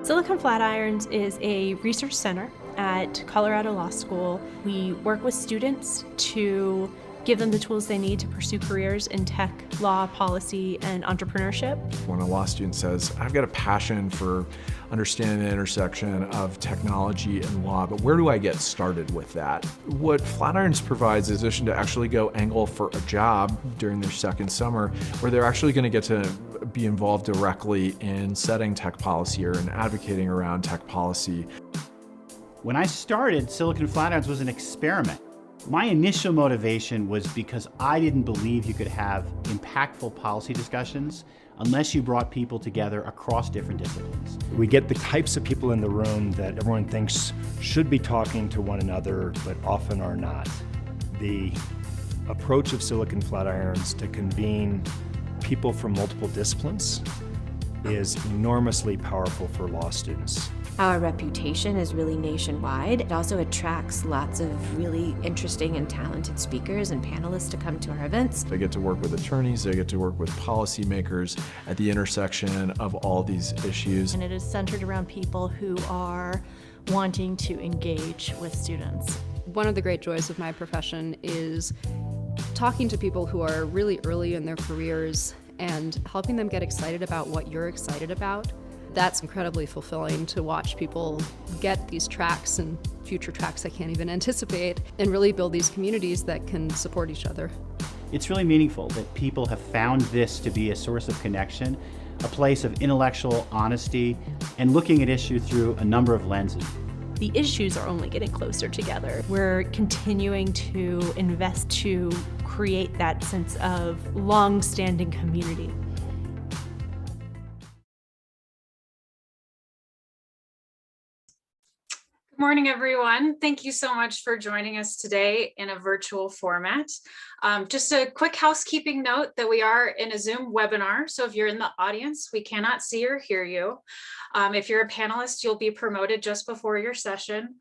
Silicon Flatirons is a research center at Colorado Law School. We work with students to give them the tools they need to pursue careers in tech, law, policy, and entrepreneurship. When a law student says, I've got a passion for understanding the intersection of technology and law, but where do I get started with that? What Flatirons provides is a position to actually go angle for a job during their second summer, where they're actually going to get to be involved directly in setting tech policy or in advocating around tech policy. When I started, Silicon Flatirons was an experiment. My initial motivation was because I didn't believe you could have impactful policy discussions unless you brought people together across different disciplines. We get the types of people in the room that everyone thinks should be talking to one another, but often are not. The approach of Silicon Flatirons to convene people from multiple disciplines is enormously powerful for law students. Our reputation is really nationwide. It also attracts lots of really interesting and talented speakers and panelists to come to our events. They get to work with attorneys, they get to work with policymakers at the intersection of all these issues. And it is centered around people who are wanting to engage with students. One of the great joys of my profession is talking to people who are really early in their careers and helping them get excited about what you're excited about. That's incredibly fulfilling to watch people get these tracks and future tracks I can't even anticipate and really build these communities that can support each other. It's really meaningful that people have found this to be a source of connection, a place of intellectual honesty, and looking at issues through a number of lenses. The issues are only getting closer together. We're continuing to invest to create that sense of long-standing community. Good morning, everyone. Thank you so much for joining us today in a virtual format. Just a quick housekeeping note that we are in a Zoom webinar. So if you're in the audience, we cannot see or hear you. If you're a panelist, you'll be promoted just before your session.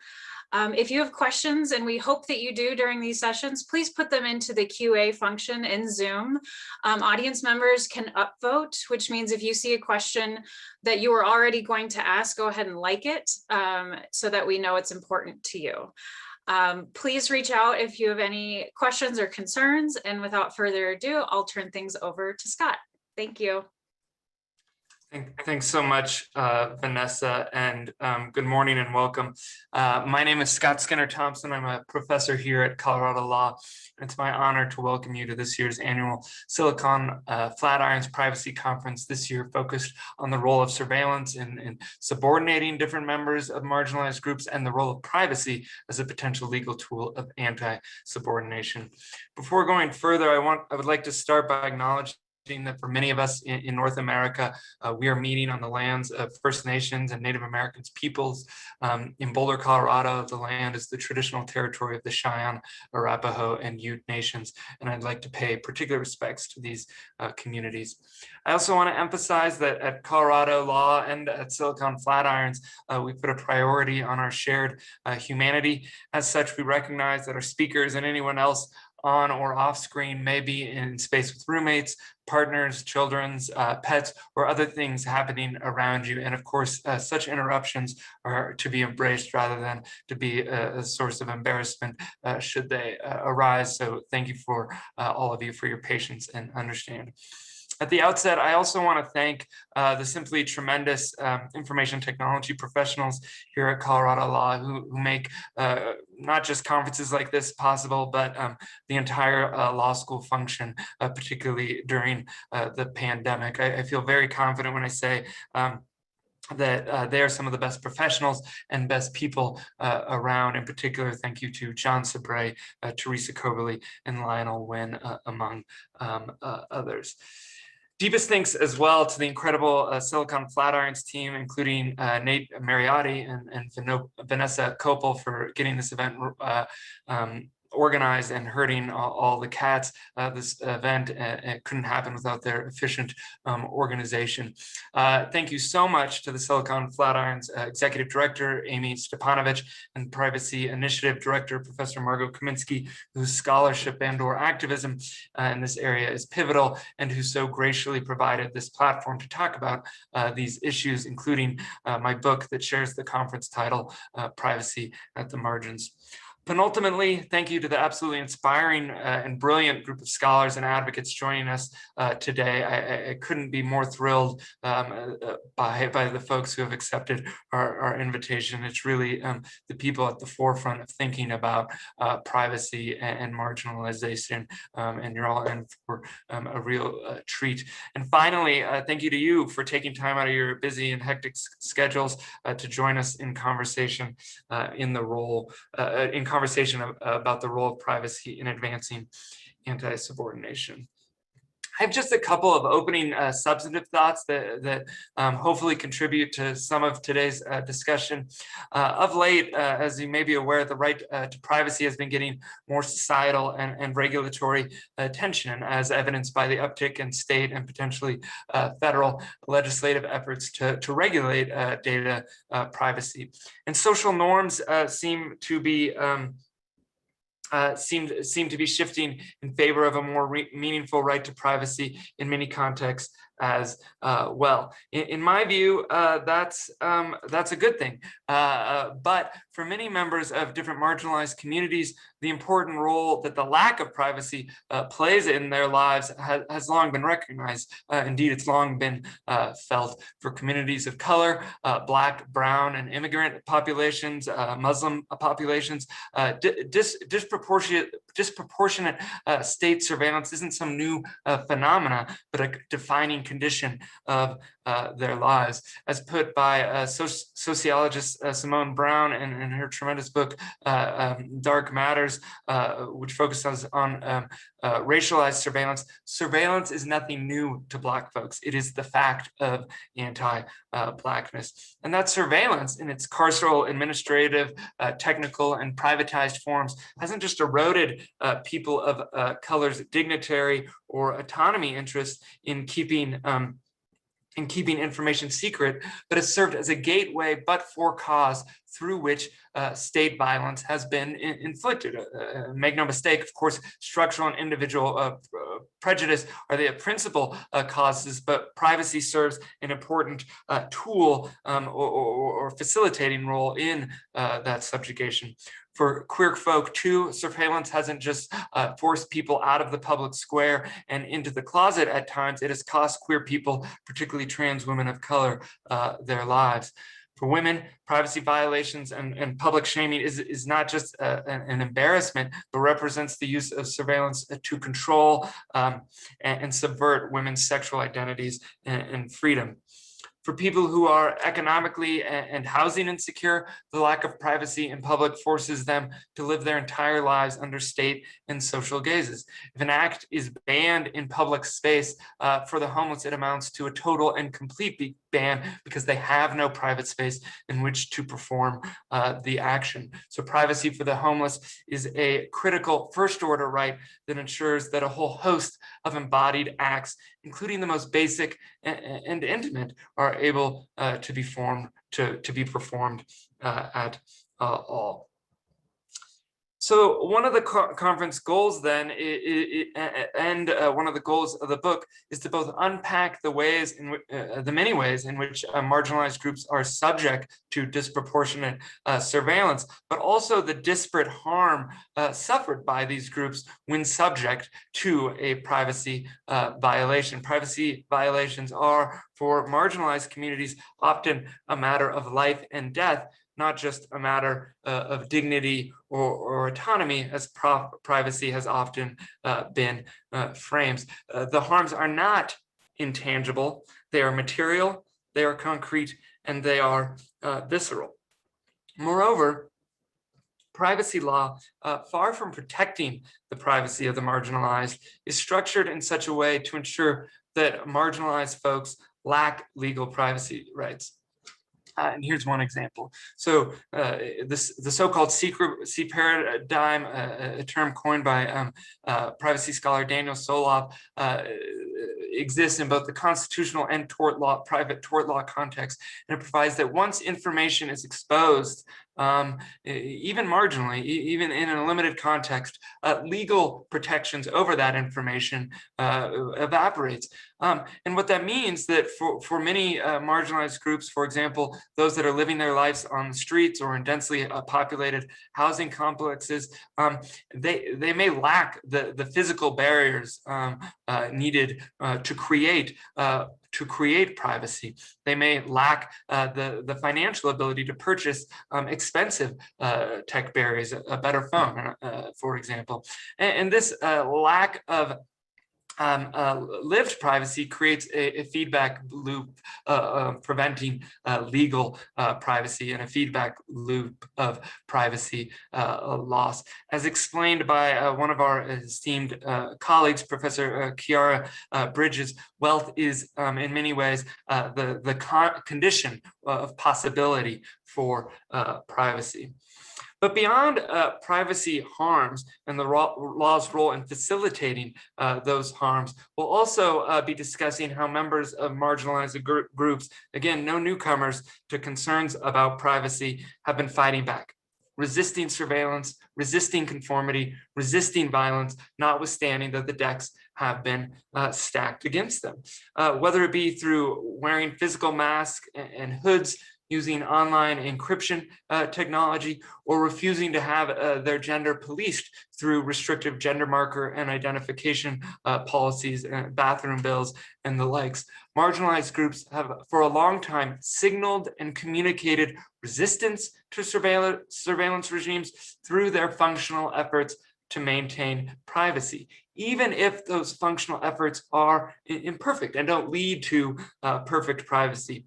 If you have questions, and we hope that you do during these sessions, please put them into the QA function in Zoom. Audience members can upvote, which means if you see a question that you were already going to ask, go ahead and like it so that we know it's important to you. Please reach out if you have any questions or concerns. And without further ado, I'll turn things over to Scott. Thank you. Thanks so much, Vanessa, and good morning and welcome. My name is Scott Skinner-Thompson. I'm a professor here at Colorado Law, and it's my honor to welcome you to this year's annual Silicon Flatirons Privacy Conference, this year focused on the role of surveillance in subordinating different members of marginalized groups and the role of privacy as a potential legal tool of anti-subordination. Before going further, I would like to start by acknowledging that for many of us in North America, we are meeting on the lands of First Nations and Native Americans peoples. In Boulder, Colorado, the land is the traditional territory of the Cheyenne, Arapaho, and Ute nations, and I'd like to pay particular respects to these communities. I also want to emphasize that at Colorado Law and at Silicon Flatirons, we put a priority on our shared humanity. As such, we recognize that our speakers and anyone else on or off screen may be in space with roommates, partners, children's, pets, or other things happening around you. And of course, such interruptions are to be embraced rather than to be a source of embarrassment should they arise. So thank you for all of you for your patience and understanding. At the outset, I also want to thank the simply tremendous information technology professionals here at Colorado Law who make not just conferences like this possible, but the entire law school function, particularly during the pandemic. I feel very confident when I say that they are some of the best professionals and best people around. In particular, thank you to John Sabray, Teresa Coverly, and Lionel Wynn, among others. Deepest thanks as well to the incredible Silicon Flatirons team, including Nate Mariotti and Vanessa Kopel for getting this event organized and herding all the cats. This event couldn't happen without their efficient organization. Thank you so much to the Silicon Flatirons Executive Director, Amy Stepanovich, and Privacy Initiative Director, Professor Margot Kaminsky, whose scholarship and/or activism in this area is pivotal, and who so graciously provided this platform to talk about these issues, including my book that shares the conference title, Privacy at the Margins. Penultimately, thank you to the absolutely inspiring and brilliant group of scholars and advocates joining us today. I couldn't be more thrilled by the folks who have accepted our invitation. It's really the people at the forefront of thinking about privacy and marginalization, and you're all in for a real treat. And finally, thank you to you for taking time out of your busy and hectic schedules to join us in conversation about the role of privacy in advancing anti-subordination. I have just a couple of opening substantive thoughts that hopefully contribute to some of today's discussion. Of late, as you may be aware, the right to privacy has been getting more societal and regulatory attention, as evidenced by the uptick in state and potentially federal legislative efforts to regulate data privacy. And social norms seem to be seem to be shifting in favor of a more meaningful right to privacy in many contexts as well. In my view, that's a good thing. But for many members of different marginalized communities, the important role that the lack of privacy plays in their lives has long been recognized. Indeed, it's long been felt. For communities of color, Black, brown, and immigrant populations, Muslim populations, disproportionate state surveillance isn't some new phenomena, but a defining condition of their lives. As put by sociologist Simone Brown in her tremendous book, Dark Matters, which focuses on racialized surveillance, surveillance is nothing new to Black folks. It is the fact of anti-Blackness. And that surveillance in its carceral, administrative, technical, and privatized forms hasn't just eroded people of color's dignitary or autonomy interests in keeping information secret, but has served as a gateway, but for cause, through which state violence has been inflicted. Make no mistake, of course, structural and individual prejudice are the principal causes, but privacy serves an important tool or facilitating role in that subjugation. For queer folk too, surveillance hasn't just forced people out of the public square and into the closet at times, it has cost queer people, particularly trans women of color, their lives. For women, privacy violations and public shaming is not just an embarrassment, but represents the use of surveillance to control and subvert women's sexual identities and freedom. For people who are economically and housing insecure, the lack of privacy in public forces them to live their entire lives under state and social gazes. If an act is banned in public space, for the homeless, it amounts to a total and complete ban because they have no private space in which to perform the action. So privacy for the homeless is a critical first order right that ensures that a whole host of embodied acts, including the most basic and intimate, are able to be performed at all. So one of the conference goals then, one of the goals of the book, is to both unpack the ways in the many ways in which marginalized groups are subject to disproportionate surveillance, but also the disparate harm suffered by these groups when subject to a privacy violation. Privacy violations are, for marginalized communities, often a matter of life and death, not just a matter of dignity or autonomy, as privacy has often been framed. The harms are not intangible, they are material, they are concrete, and they are visceral. Moreover, privacy law, far from protecting the privacy of the marginalized, is structured in such a way to ensure that marginalized folks lack legal privacy rights. And here's one example. So the so-called C paradigm, a term coined by privacy scholar Daniel Soloff, exists in both the constitutional and private tort law context. And it provides that once information is exposed, even marginally, even in a limited context, legal protections over that information evaporates. And what that means that for many marginalized groups, for example, those that are living their lives on the streets or in densely populated housing complexes, they may lack the physical barriers needed to create privacy. They may lack the financial ability to purchase expensive tech barriers, a better phone, for example. And this lack of lived privacy creates a feedback loop preventing legal privacy and a feedback loop of privacy loss. As explained by one of our esteemed colleagues, Professor Chiara Bridges, wealth is in many ways the condition of possibility for privacy. But beyond privacy harms and the law's role in facilitating those harms, we'll also be discussing how members of marginalized groups, again, no newcomers to concerns about privacy, have been fighting back, resisting surveillance, resisting conformity, resisting violence, notwithstanding that the decks have been stacked against them. Whether it be through wearing physical masks and hoods, using online encryption technology, or refusing to have their gender policed through restrictive gender marker and identification policies, bathroom bills, and the likes. Marginalized groups have for a long time signaled and communicated resistance to surveillance regimes through their functional efforts to maintain privacy, even if those functional efforts are imperfect and don't lead to perfect privacy.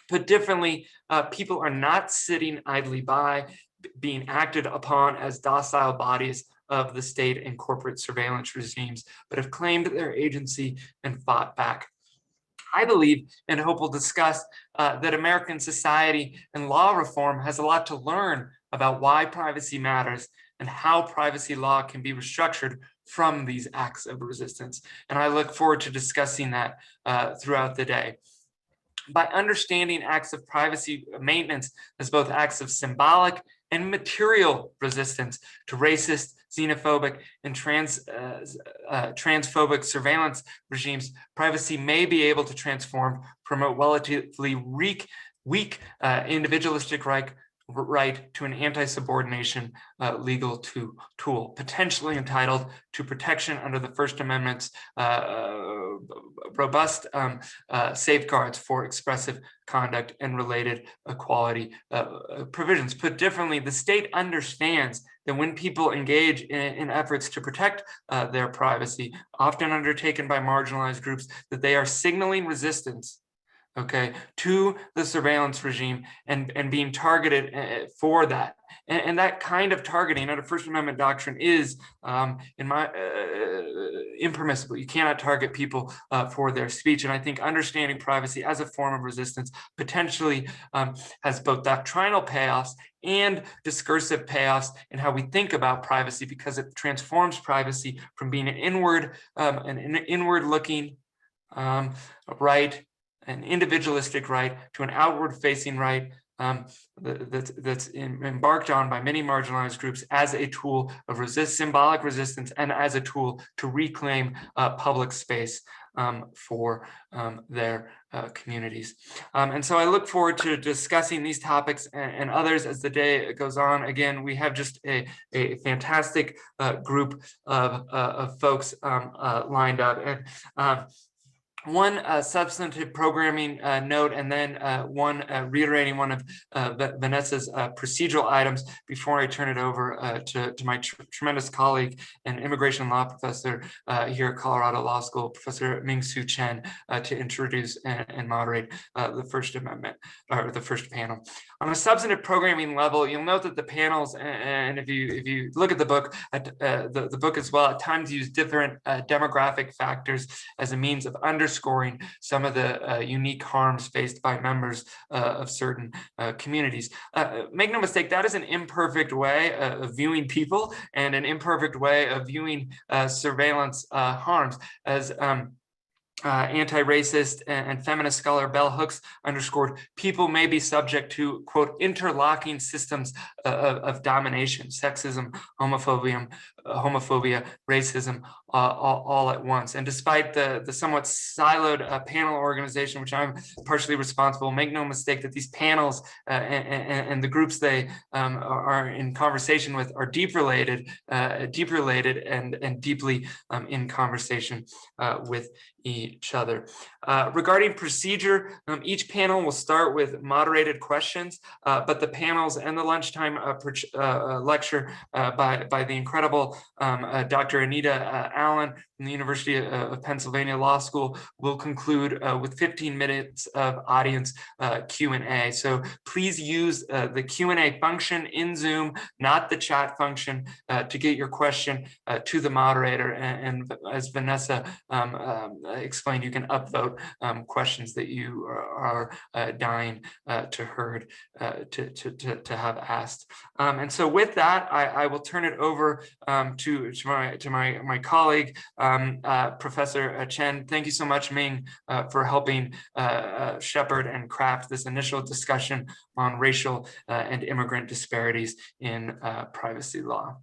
Put differently, people are not sitting idly by, being acted upon as docile bodies of the state and corporate surveillance regimes, but have claimed their agency and fought back. I believe, and hope we'll discuss, that American society and law reform has a lot to learn about why privacy matters and how privacy law can be restructured from these acts of resistance. And I look forward to discussing that throughout the day. By understanding acts of privacy maintenance as both acts of symbolic and material resistance to racist, xenophobic, and transphobic surveillance regimes, privacy may be able to transform, promote relatively weak individualistic right to an anti-subordination legal tool, potentially entitled to protection under the First Amendment's robust safeguards for expressive conduct and related equality provisions. Put differently, the state understands that when people engage in efforts to protect their privacy, often undertaken by marginalized groups, that they are signaling resistance, okay, to the surveillance regime and being targeted for that. And that kind of targeting under First Amendment doctrine is, in my impermissible. You cannot target people for their speech. And I think understanding privacy as a form of resistance potentially has both doctrinal payoffs and discursive payoffs in how we think about privacy, because it transforms privacy from being an inward-looking right, an individualistic right, to an outward-facing right that's embarked on by many marginalized groups as a tool of symbolic resistance and as a tool to reclaim public space for their communities. And so I look forward to discussing these topics and others as the day goes on. Again, we have just a fantastic group of folks lined up. And one substantive programming note, and then one reiterating one of Vanessa's procedural items before I turn it over to my tremendous colleague and immigration law professor here at Colorado Law School, Professor Ming-Soo Chen, to introduce and moderate the First Amendment, or the first panel. On a substantive programming level, you'll note that the panels, and if you look at the book, the book as well, at times use different demographic factors as a means of underscoring some of the unique harms faced by members of certain communities. Make no mistake, that is an imperfect way of viewing people and an imperfect way of viewing surveillance harms, as anti-racist and feminist scholar Bell Hooks underscored, people may be subject to, quote, interlocking systems of domination, sexism, homophobia, racism, all at once. And despite the somewhat siloed panel organization, which I'm partially responsible, make no mistake that these panels and the groups they are in conversation with are deep related and deeply in conversation with each other. Regarding procedure, each panel will start with moderated questions, but the panels and the lunchtime lecture by the incredible Dr. Anita Allen from the University of Pennsylvania Law School will conclude with 15 minutes of audience Q&A. So please use the Q&A function in Zoom, not the chat function, to get your question to the moderator. And as Vanessa explained, you can upvote questions that you are dying to have asked. And so with that, I will turn it over to my colleague, Professor Chen. Thank you so much, Ming, for helping shepherd and craft this initial discussion on racial and immigrant disparities in privacy law.